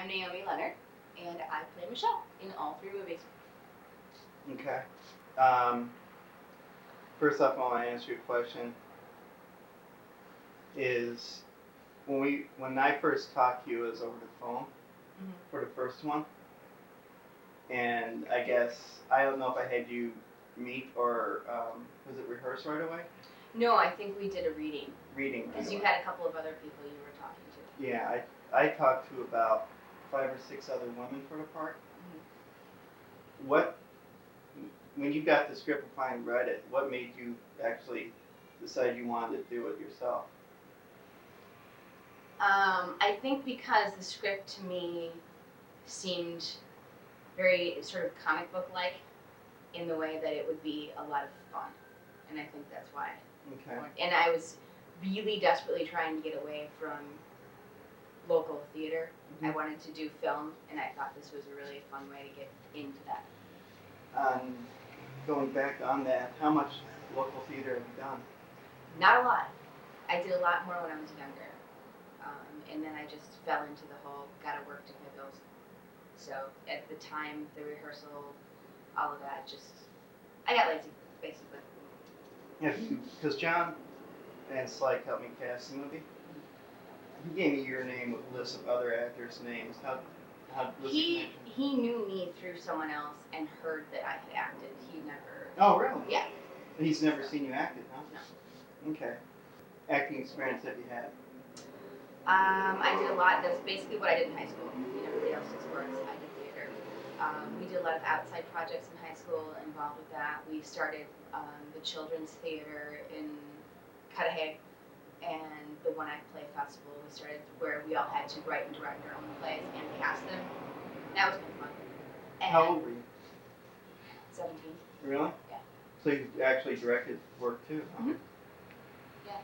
I'm Naomi Leonard, and I play Michelle in all 3 movies. Okay. First off, I want to answer your question. Is when I first talked to you, it was over the phone for the first one, and I guess I don't know if I had you meet or was it rehearse right away? No, I think we did a reading. Reading. Because you had a couple of other people you were talking to. Yeah, I talked to about 5 or 6 other women for the part. What, when you got the script and finally read it, what made you actually decide you wanted to do it yourself? I think because the script to me seemed very sort of comic book-like in the way that it would be a lot of fun. And I think that's why. Okay. And I was really desperately trying to get away from local theater. I wanted to do film, and I thought this was a really fun way to get into that. Going back on that, how much local theater have you done? Not a lot. I did a lot more when I was younger. And then I just fell into the whole gotta work to pay bills. So at the time, the rehearsal, all of that, I got lazy, basically. Yeah, because John and Slyke helped me cast the movie. He gave me your name with a list of other actors' names. How was he knew me through someone else and heard that I had acted. He never. Oh, really? Yeah. He's never seen you acted, huh? No. Okay. Acting experience have you had? I did a lot. That's basically what I did in high school. Everybody else did sports. I did theater. We did a lot of outside projects in high school involved with that. We started the children's theater in Cudahy, and the One Act Play Festival we started where we all had to write and direct our own plays and cast them. That was kind of fun. And how old were you? 17. Really? Yeah. So you actually directed work too, huh? Mm-hmm. Yeah.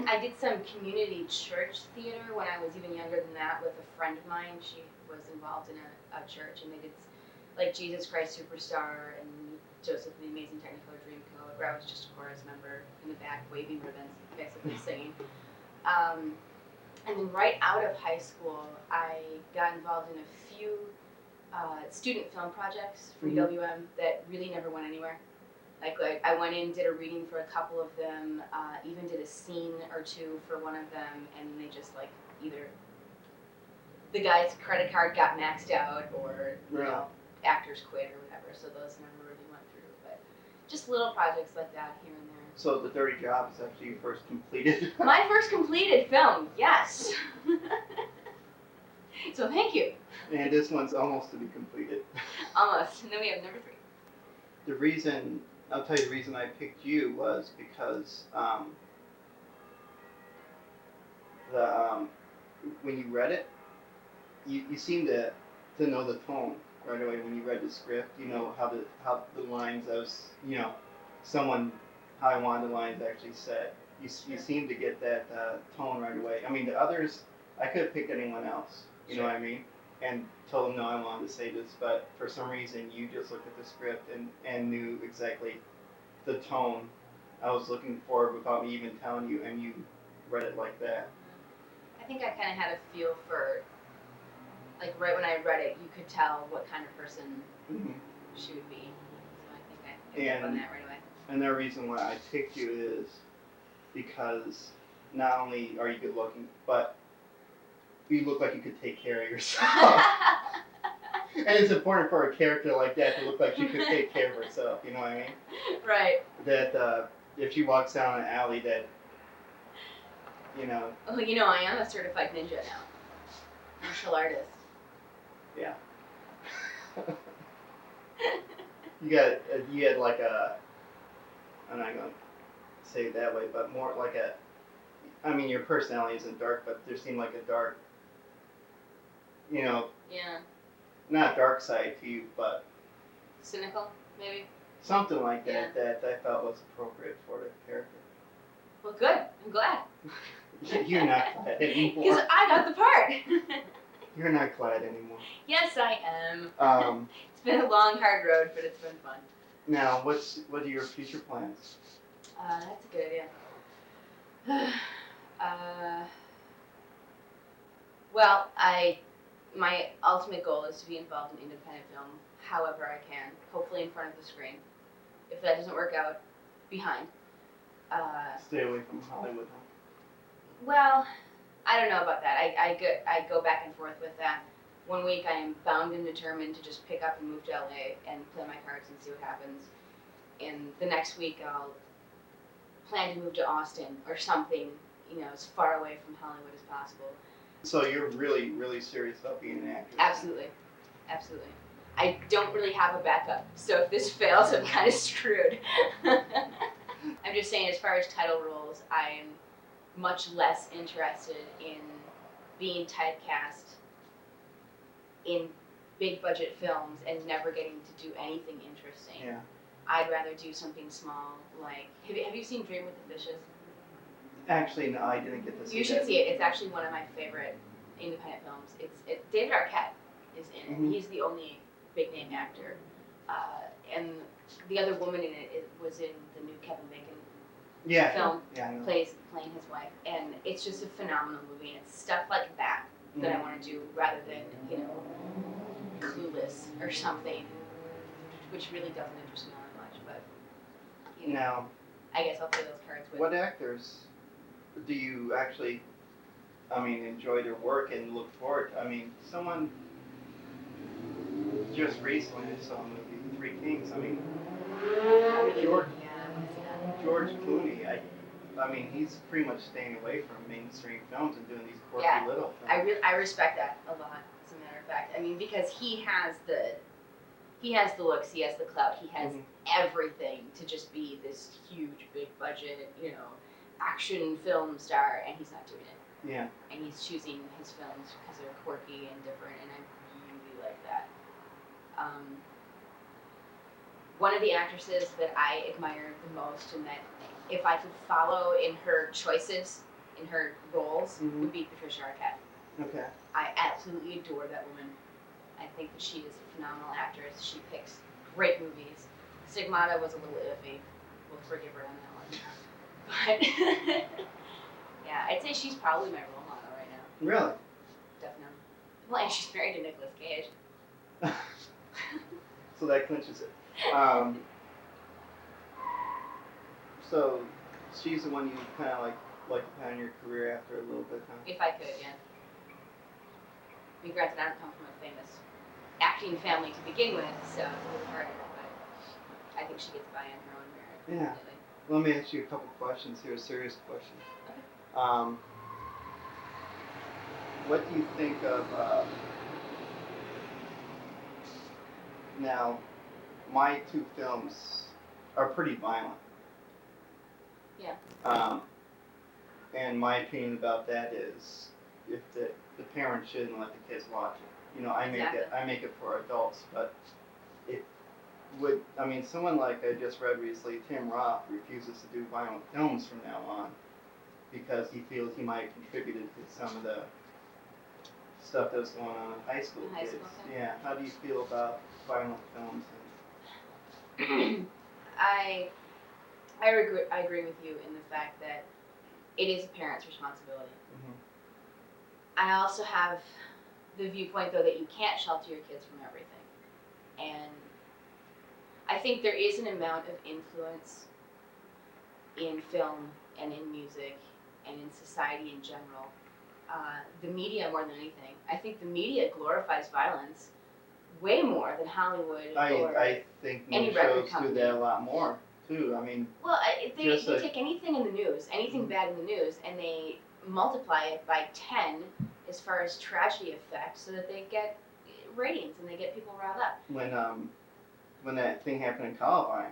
I did some community church theater when I was even younger than that with a friend of mine. She was involved in a church, and they did like Jesus Christ Superstar and Joseph and the Amazing Technicolor Dreamcoat, where I was just a chorus member in the back waving ribbons, basically singing. And then right out of high school, I got involved in a few student film projects for UWM that really never went anywhere. Like I went in, did a reading for a couple of them, even did a scene or two for one of them, and they just either the guy's credit card got maxed out or you know, actors quit or whatever, so those never really went through. But just little projects like that here and there. So The Dirty Job is actually your first completed? My first completed film, yes. So thank you. And this one's almost to be completed. Almost, and then we have number 3. I'll tell you the reason I picked you was because when you read it, you seemed to know the tone right away when you read the script. You know how the lines how I wanted the lines actually said. You seem to get that tone right away. I mean, the others, I could have picked anyone else. You know what I mean? And told them, no, I wanted to say this, but for some reason you just looked at the script and knew exactly the tone I was looking for without me even telling you, and you read it like that. I think I kind of had a feel for, right when I read it, you could tell what kind of person she would be. So I think I picked up on that right away. And the reason why I picked you is because not only are you good looking, but you look like you could take care of yourself. And it's important for a character like that to look like she could take care of herself, you know what I mean? Right. That if she walks down an alley that, Well, I am a certified ninja now. Martial artist. Yeah. you had like I'm not going to say it that way, but more like your personality isn't dark, but there seemed like a dark, Yeah. not dark side to you, but cynical, maybe? Something like that that I felt was appropriate for the character. Well, good. I'm glad. You're not glad anymore. Because I got the part. You're not glad anymore. Yes, I am. It's been a long, hard road, but it's been fun. Now, what are your future plans? That's a good idea. Well, my ultimate goal is to be involved in independent film however I can, hopefully in front of the screen. If that doesn't work out, behind. Stay away from Hollywood. Huh? Well, I don't know about that. I go back and forth with that. One week I am bound and determined to just pick up and move to LA and play my cards and see what happens. And the next week I'll plan to move to Austin or something, as far away from Hollywood as possible. So you're really, really serious about being an actress? Absolutely. Absolutely. I don't really have a backup, so if this fails, I'm kind of screwed. I'm just saying, as far as title roles, I'm much less interested in being typecast in big budget films and never getting to do anything interesting. Yeah. I'd rather do something small, like, have you seen Dream with the Fishes? Actually, no, I didn't get to see it. You should see it. It's actually one of my favorite independent films. David Arquette is in it. Mhm. He's the only big name actor. And the other woman in it was in the new Kevin Bacon film, Yeah, I know. playing his wife. And it's just a phenomenal movie. And it's stuff like that I want to do rather than, Clueless or something, which really doesn't interest me all that much. But, Now, I guess I'll play those cards with. what actors do you actually, enjoy their work and look forward to? Someone just recently I saw a movie, Three Kings. George Clooney. He's pretty much staying away from mainstream films and doing these quirky little films. I respect that a lot, as a matter of fact. Because he has the looks, he has the clout, he has everything to just be this huge, big budget, action film star, and he's not doing it. Yeah. And he's choosing his films because they're quirky and different, and I really like that. One of the actresses that I admire the most, and that if I could follow in her choices, in her roles, would be Patricia Arquette. Okay. I absolutely adore that woman. I think that she is a phenomenal actress. She picks great movies. Stigmata was a little iffy. We'll forgive her on that one. But yeah, I'd say she's probably my role model right now. Really? Definitely. Well, and she's married to Nicolas Cage. So that clinches it. So she's the one you kind of like to plan your career after a little bit, huh? If I could, yeah. Granted, I don't come from a famous acting family to begin with, so it's a little harder, but I think she gets by on her own merit. Yeah. Let me ask you a couple questions here, serious questions. Okay. What do you think of, now, my two films are pretty violent. Yeah. And my opinion about that is, if the parents shouldn't let the kids watch it. I make it for adults, but it would, someone like I just read recently, Tim Roth refuses to do violent films from now on because he feels he might have contributed to some of the stuff that was going on in high school kids. Yeah. How do you feel about violent films? I agree with you in the fact that it is a parent's responsibility. I also have the viewpoint, though, that you can't shelter your kids from everything. And I think there is an amount of influence in film and in music and in society in general. The media more than anything. I think the media glorifies violence way more than Hollywood I think news shows do that a lot more, too. Well, they take anything in the news, anything bad in the news, and they multiply it by 10 as far as tragedy effect so that they get ratings and they get people riled up. When that thing happened in Columbine,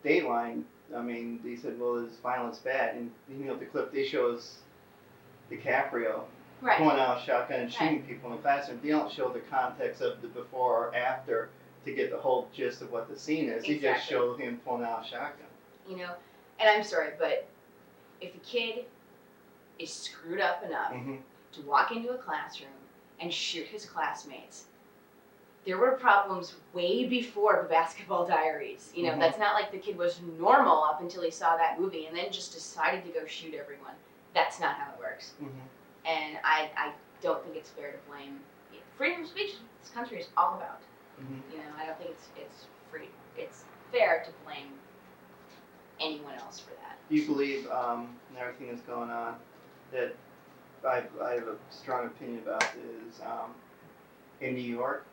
Dateline, they said, well, is violence bad? And the clip they show is DiCaprio pulling out a shotgun and shooting people in the classroom. They don't show the context of the before or after to get the whole gist of what the scene is. They just show him pulling out a shotgun. And I'm sorry, but if a kid is screwed up enough to walk into a classroom and shoot his classmates, there were problems way before the Basketball Diaries. That's not like the kid was normal up until he saw that movie and then just decided to go shoot everyone. That's not how it works. And I don't think it's fair to blame freedom of speech. This country is all about. Mm-hmm. I don't think it's free. It's fair to blame anyone else for that. Do you believe in everything that's going on that I have a strong opinion about is in New York,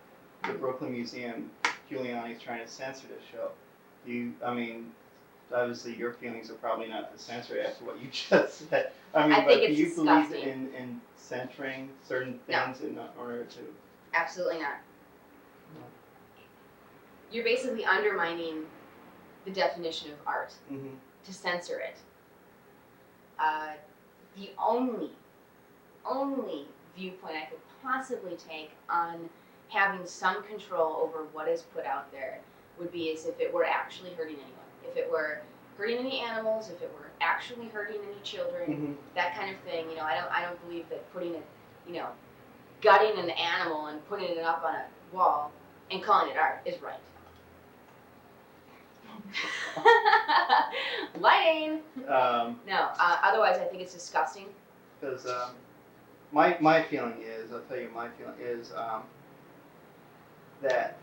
the Brooklyn Museum, Giuliani's trying to censor this show. Obviously your feelings are probably not to censor it after what you just said. I think it's do you disgusting. believe in censoring certain things in order to? Absolutely not. No. You're basically undermining the definition of art Mm-hmm. to censor it. The only viewpoint I could possibly take on having some control over what is put out there would be as if it were actually hurting anyone. If it were hurting any animals, if it were actually hurting any children, Mm-hmm. that kind of thing. I don't believe that putting it, gutting an animal and putting it up on a wall and calling it art is right. Lighting. No. Otherwise, I think it's disgusting. Because my feeling is, I'll tell you my feeling is that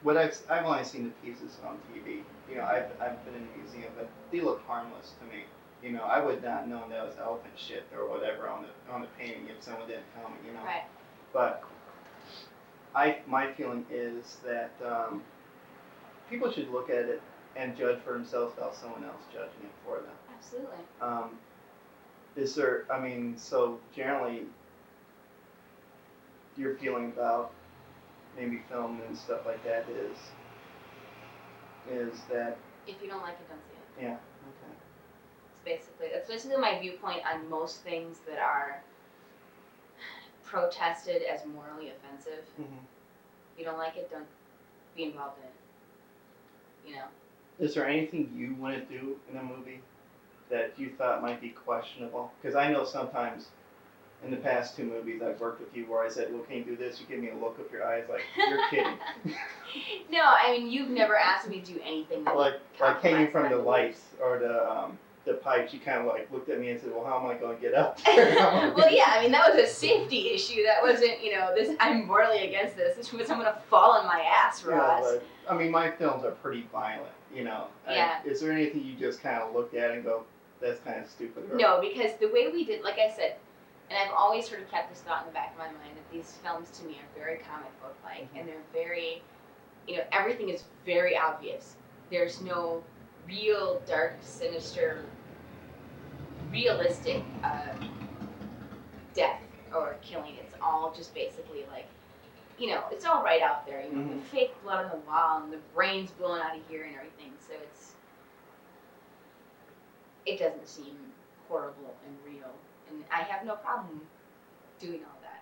what I've only seen the pieces on TV. I've been in a museum, but they look harmless to me. I would not know that was elephant shit or whatever on the painting if someone didn't tell me. Right. But my feeling is that people should look at it and judge for themselves without someone else judging it for them. Absolutely. Is there? So generally, your feeling about maybe film and stuff like that is that If you don't like it, don't see it. yeah. That's basically my viewpoint on most things that are protested as morally offensive. Mm-hmm. If you don't like it, don't be involved in it. Is there anything you want to do in a movie that you thought might be questionable? Because I know sometimes in the past 2 movies I've worked with you where I said, well, can you do this? You give me a look of your eyes like, you're kidding. No, you've never asked me to do anything that like hanging from the beliefs. lights or the pipes, you kind of like looked at me and said, well, how am I going to get up there? Well, yeah, that was a safety issue. That wasn't, this. I'm morally against this. This was I'm gonna fall on my ass, Ross. My films are pretty violent, Yeah. Is there anything you just kind of looked at and go, that's kind of stupid? No, because the way we did, like I said, and I've always sort of kept this thought in the back of my mind that these films to me are very comic book like, and they're very, everything is very obvious. There's no real dark, sinister, realistic death or killing. It's all just basically like, it's all right out there. Mm-hmm. The fake blood on the wall and the brains blowing out of here and everything. So it doesn't seem horrible and real, and I have no problem doing all that.